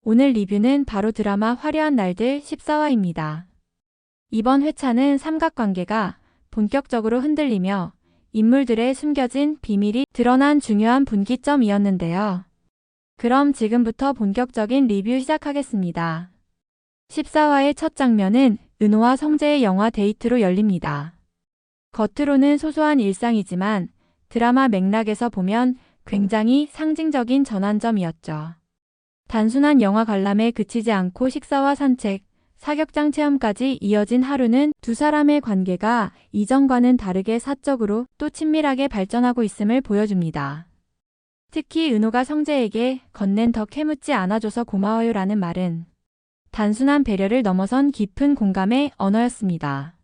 오늘 리뷰는 바로 드라마 화려한 날들 14화입니다. 이번 회차는 삼각관계가 본격적으로 흔들리며 인물들의 숨겨진 비밀이 드러난 중요한 분기점이었는데요. 그럼 지금부터 본격적인 리뷰 시작하겠습니다. 14화의 첫 장면은 은호와 성재의 영화 데이트로 열립니다. 겉으로는 소소한 일상이지만 드라마 맥락에서 보면 굉장히 상징적인 전환점이었죠. 단순한 영화 관람에 그치지 않고 식사와 산책, 사격장 체험까지 이어진 하루는 두 사람의 관계가 이전과는 다르게 사적으로 또 친밀하게 발전하고 있음을 보여줍니다. 특히 은호가 성재에게 건넨 더 캐묻지 않아줘서 고마워요라는 말은 단순한 배려를 넘어선 깊은 공감의 언어였습니다.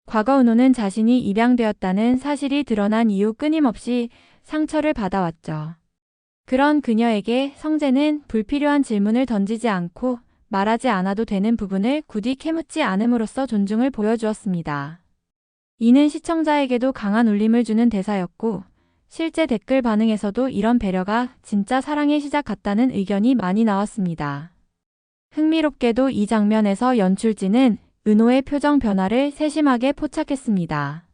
과거 은호는 자신이 입양되었다는 사실이 드러난 이후 끊임없이 상처를 받아왔죠. 그런 그녀에게 성재는 불필요한 질문을 던지지 않고 말하지 않아도 되는 부분을 굳이 캐묻지 않음으로써 존중을 보여주었습니다. 이는 시청자에게도 강한 울림을 주는 대사였고 실제 댓글 반응에서도 이런 배려가 진짜 사랑의 시작 같다는 의견이 많이 나왔습니다. 흥미롭게도 이 장면에서 연출진은 은호의 표정 변화를 세심하게 포착했습니다.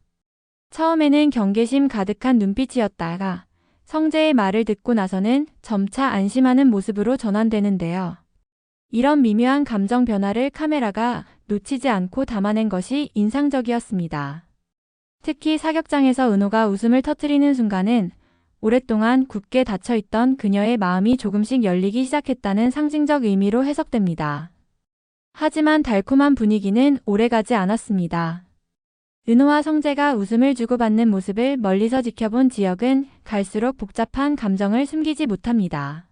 처음에는 경계심 가득한 눈빛이었다가 성재의 말을 듣고 나서는 점차 안심하는 모습으로 전환되는데요. 이런 미묘한 감정 변화를 카메라가 놓치지 않고 담아낸 것이 인상적이었습니다. 특히 사격장에서 은호가 웃음을 터뜨리는 순간은 오랫동안 굳게 닫혀있던 그녀의 마음이 조금씩 열리기 시작했다는 상징적 의미로 해석됩니다. 하지만 달콤한 분위기는 오래가지 않았습니다. 은호와 성재가 웃음을 주고받는 모습을 멀리서 지켜본 지혁은 갈수록 복잡한 감정을 숨기지 못합니다.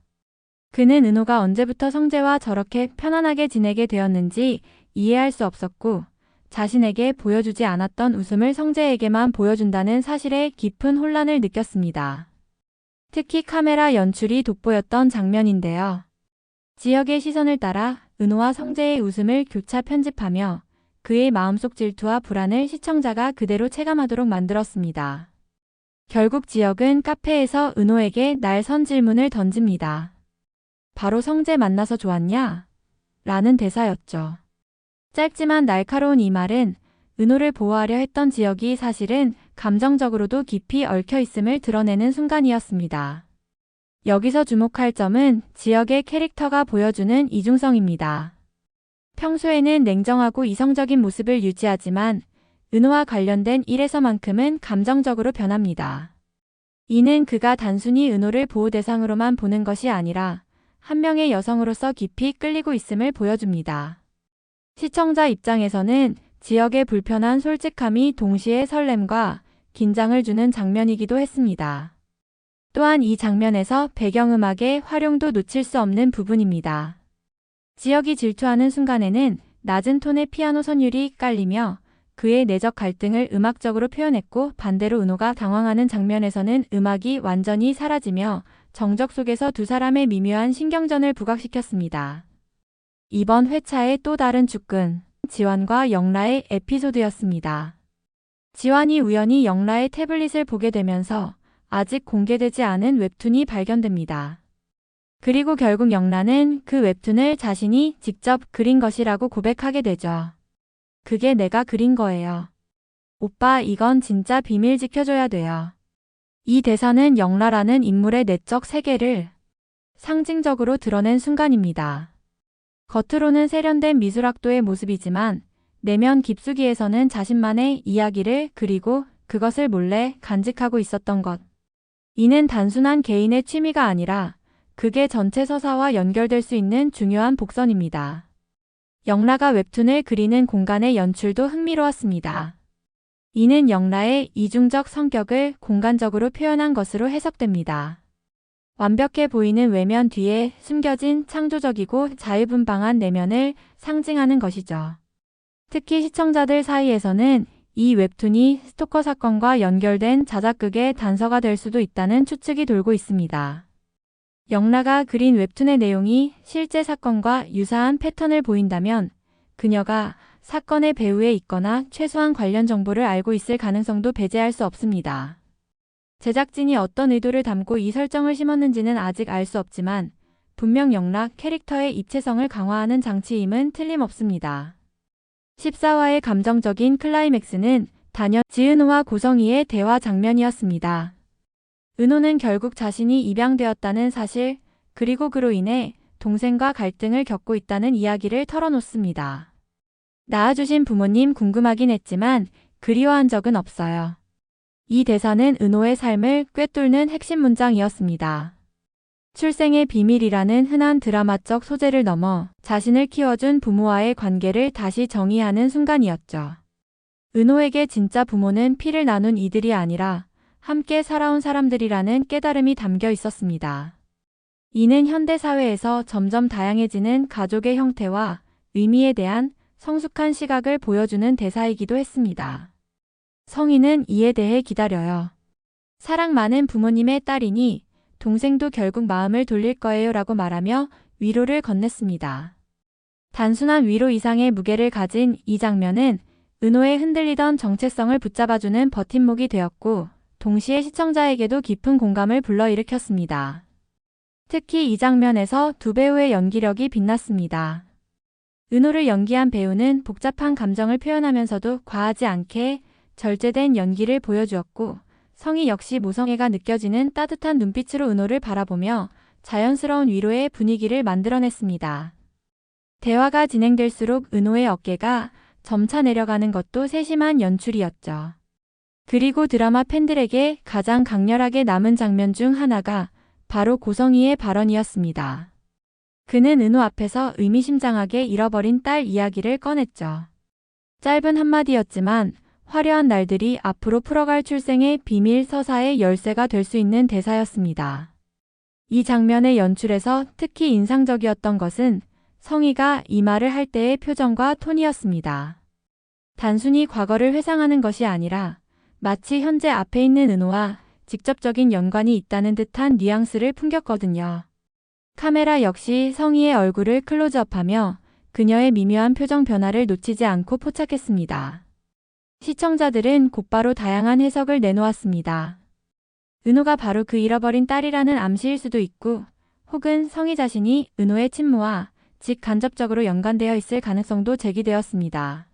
그는 은호가 언제부터 성재와 저렇게 편안하게 지내게 되었는지 이해할 수 없었고 자신에게 보여주지 않았던 웃음을 성재에게만 보여준다는 사실에 깊은 혼란을 느꼈습니다. 특히 카메라 연출이 돋보였던 장면인데요. 지혁의 시선을 따라 은호와 성재의 웃음을 교차 편집하며 그의 마음속 질투와 불안을 시청자가 그대로 체감하도록 만들었습니다. 결국 지혁은 카페에서 은호에게 날선 질문을 던집니다. 바로 성재 만나서 좋았냐? 라는 대사였죠. 짧지만 날카로운 이 말은 은호를 보호하려 했던 지혁이 사실은 감정적으로도 깊이 얽혀 있음을 드러내는 순간이었습니다. 여기서 주목할 점은 지혁의 캐릭터가 보여주는 이중성입니다. 평소에는 냉정하고 이성적인 모습을 유지하지만 은호와 관련된 일에서만큼은 감정적으로 변합니다. 이는 그가 단순히 은호를 보호 대상으로만 보는 것이 아니라 한 명의 여성으로서 깊이 끌리고 있음을 보여줍니다. 시청자 입장에서는 지역의 불편한 솔직함이 동시에 설렘과 긴장을 주는 장면이기도 했습니다. 또한 이 장면에서 배경음악의 활용도 놓칠 수 없는 부분입니다. 지역이 질투하는 순간에는 낮은 톤의 피아노 선율이 깔리며 그의 내적 갈등을 음악적으로 표현했고 반대로 은호가 당황하는 장면에서는 음악이 완전히 사라지며 정적 속에서 두 사람의 미묘한 신경전을 부각시켰습니다. 이번 회차의 또 다른 축은 지환과 영라의 에피소드였습니다. 지환이 우연히 영라의 태블릿을 보게 되면서 아직 공개되지 않은 웹툰이 발견됩니다. 그리고 결국 영라는 그 웹툰을 자신이 직접 그린 것이라고 고백하게 되죠. 그게 내가 그린 거예요. 오빠, 이건 진짜 비밀 지켜줘야 돼요. 이 대사는 영라라는 인물의 내적 세계를 상징적으로 드러낸 순간입니다. 겉으로는 세련된 미술학도의 모습이지만 내면 깊숙이에서는 자신만의 이야기를 그리고 그것을 몰래 간직하고 있었던 것. 이는 단순한 개인의 취미가 아니라 그게 전체 서사와 연결될 수 있는 중요한 복선입니다. 영라가 웹툰을 그리는 공간의 연출도 흥미로웠습니다. 이는 영라의 이중적 성격을 공간적으로 표현한 것으로 해석됩니다. 완벽해 보이는 외면 뒤에 숨겨진 창조적이고 자유분방한 내면을 상징하는 것이죠. 특히 시청자들 사이에서는 이 웹툰이 스토커 사건과 연결된 자작극의 단서가 될 수도 있다는 추측이 돌고 있습니다. 영라가 그린 웹툰의 내용이 실제 사건과 유사한 패턴을 보인다면 그녀가 사건의 배후에 있거나 최소한 관련 정보를 알고 있을 가능성도 배제할 수 없습니다. 제작진이 어떤 의도를 담고 이 설정을 심었는지는 아직 알 수 없지만 분명 영락 캐릭터의 입체성을 강화하는 장치임은 틀림없습니다. 14화의 감정적인 클라이맥스는 단연 지은호와 고성희의 대화 장면이었습니다. 은호는 결국 자신이 입양되었다는 사실, 그리고 그로 인해 동생과 갈등을 겪고 있다는 이야기를 털어놓습니다. 낳아주신 부모님 궁금하긴 했지만 그리워한 적은 없어요. 이 대사는 은호의 삶을 꿰뚫는 핵심 문장이었습니다. 출생의 비밀이라는 흔한 드라마적 소재를 넘어 자신을 키워준 부모와의 관계를 다시 정의하는 순간이었죠. 은호에게 진짜 부모는 피를 나눈 이들이 아니라 함께 살아온 사람들이라는 깨달음이 담겨 있었습니다. 이는 현대사회에서 점점 다양해지는 가족의 형태와 의미에 대한 성숙한 시각을 보여주는 대사이기도 했습니다. 성희는 이에 대해 기다려요. 사랑 많은 부모님의 딸이니 동생도 결국 마음을 돌릴 거예요 라고 말하며 위로를 건넸습니다. 단순한 위로 이상의 무게를 가진 이 장면은 은호의 흔들리던 정체성을 붙잡아주는 버팀목이 되었고 동시에 시청자에게도 깊은 공감을 불러일으켰습니다. 특히 이 장면에서 두 배우의 연기력이 빛났습니다. 은호를 연기한 배우는 복잡한 감정을 표현하면서도 과하지 않게 절제된 연기를 보여주었고 성희 역시 모성애가 느껴지는 따뜻한 눈빛으로 은호를 바라보며 자연스러운 위로의 분위기를 만들어냈습니다. 대화가 진행될수록 은호의 어깨가 점차 내려가는 것도 세심한 연출이었죠. 그리고 드라마 팬들에게 가장 강렬하게 남은 장면 중 하나가 바로 고성희의 발언이었습니다. 그는 은호 앞에서 의미심장하게 잃어버린 딸 이야기를 꺼냈죠. 짧은 한마디였지만 화려한 날들이 앞으로 풀어갈 출생의 비밀 서사의 열쇠가 될 수 있는 대사였습니다. 이 장면의 연출에서 특히 인상적이었던 것은 성희가 이 말을 할 때의 표정과 톤이었습니다. 단순히 과거를 회상하는 것이 아니라 마치 현재 앞에 있는 은호와 직접적인 연관이 있다는 듯한 뉘앙스를 풍겼거든요. 카메라 역시 성희의 얼굴을 클로즈업하며 그녀의 미묘한 표정 변화를 놓치지 않고 포착했습니다. 시청자들은 곧바로 다양한 해석을 내놓았습니다. 은호가 바로 그 잃어버린 딸이라는 암시일 수도 있고, 혹은 성희 자신이 은호의 친모와 직간접적으로 연관되어 있을 가능성도 제기되었습니다.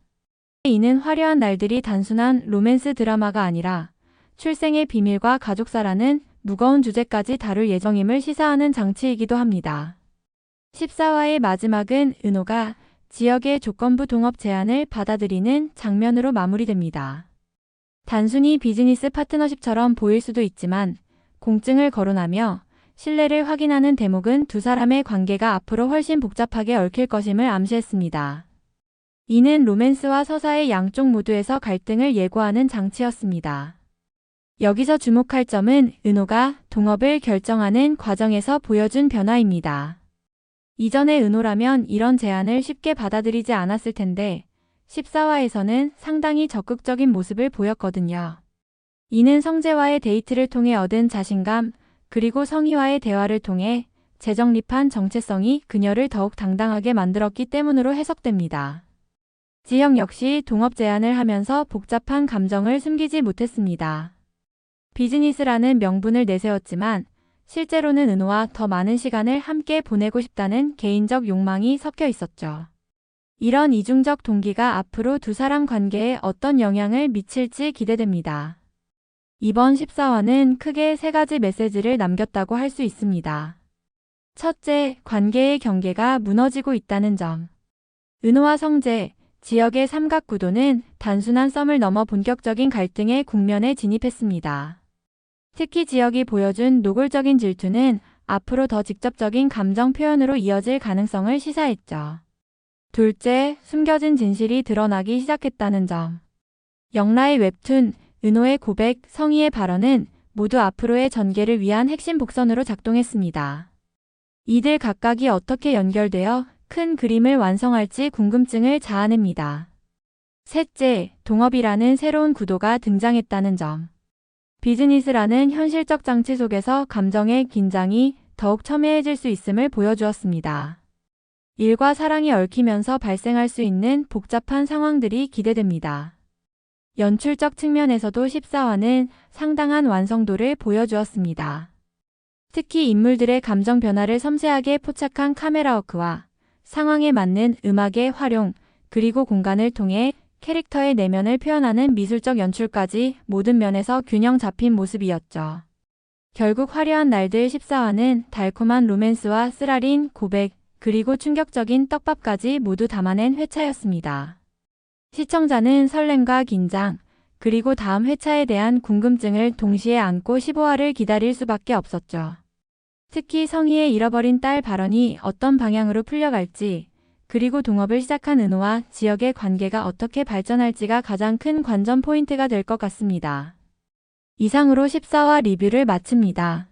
이는 화려한 날들이 단순한 로맨스 드라마가 아니라 출생의 비밀과 가족사라는 무거운 주제까지 다룰 예정임을 시사하는 장치이기도 합니다. 14화의 마지막은 은호가 지역의 조건부 동업 제안을 받아들이는 장면으로 마무리됩니다. 단순히 비즈니스 파트너십처럼 보일 수도 있지만 공증을 거론하며 신뢰를 확인하는 대목은 두 사람의 관계가 앞으로 훨씬 복잡하게 얽힐 것임을 암시했습니다. 이는 로맨스와 서사의 양쪽 모두에서 갈등을 예고하는 장치였습니다. 여기서 주목할 점은 은호가 동업을 결정하는 과정에서 보여준 변화입니다. 이전의 은호라면 이런 제안을 쉽게 받아들이지 않았을 텐데 14화에서는 상당히 적극적인 모습을 보였거든요. 이는 성재와의 데이트를 통해 얻은 자신감, 그리고 성희와의 대화를 통해 재정립한 정체성이 그녀를 더욱 당당하게 만들었기 때문으로 해석됩니다. 지영 역시 동업 제안을 하면서 복잡한 감정을 숨기지 못했습니다. 비즈니스라는 명분을 내세웠지만 실제로는 은호와 더 많은 시간을 함께 보내고 싶다는 개인적 욕망이 섞여 있었죠. 이런 이중적 동기가 앞으로 두 사람 관계에 어떤 영향을 미칠지 기대됩니다. 이번 14화는 크게 세 가지 메시지를 남겼다고 할 수 있습니다. 첫째, 관계의 경계가 무너지고 있다는 점. 은호와 성재, 지역의 삼각구도는 단순한 썸을 넘어 본격적인 갈등의 국면에 진입했습니다. 특히 지역이 보여준 노골적인 질투는 앞으로 더 직접적인 감정 표현으로 이어질 가능성을 시사했죠. 둘째, 숨겨진 진실이 드러나기 시작했다는 점. 영라의 웹툰, 은호의 고백, 성희의 발언은 모두 앞으로의 전개를 위한 핵심 복선으로 작동했습니다. 이들 각각이 어떻게 연결되어 큰 그림을 완성할지 궁금증을 자아냅니다. 셋째, 동업이라는 새로운 구도가 등장했다는 점. 비즈니스라는 현실적 장치 속에서 감정의 긴장이 더욱 첨예해질 수 있음을 보여주었습니다. 일과 사랑이 얽히면서 발생할 수 있는 복잡한 상황들이 기대됩니다. 연출적 측면에서도 14화는 상당한 완성도를 보여주었습니다. 특히 인물들의 감정 변화를 섬세하게 포착한 카메라 워크와 상황에 맞는 음악의 활용, 그리고 공간을 통해 캐릭터의 내면을 표현하는 미술적 연출까지 모든 면에서 균형 잡힌 모습이었죠. 결국 화려한 날들 14화는 달콤한 로맨스와 쓰라린 고백, 그리고 충격적인 떡밥까지 모두 담아낸 회차였습니다. 시청자는 설렘과 긴장, 그리고 다음 회차에 대한 궁금증을 동시에 안고 15화를 기다릴 수밖에 없었죠. 특히 성희의 잃어버린 딸 발언이 어떤 방향으로 풀려갈지, 그리고 동업을 시작한 은호와 지역의 관계가 어떻게 발전할지가 가장 큰 관전 포인트가 될 것 같습니다. 이상으로 14화 리뷰를 마칩니다.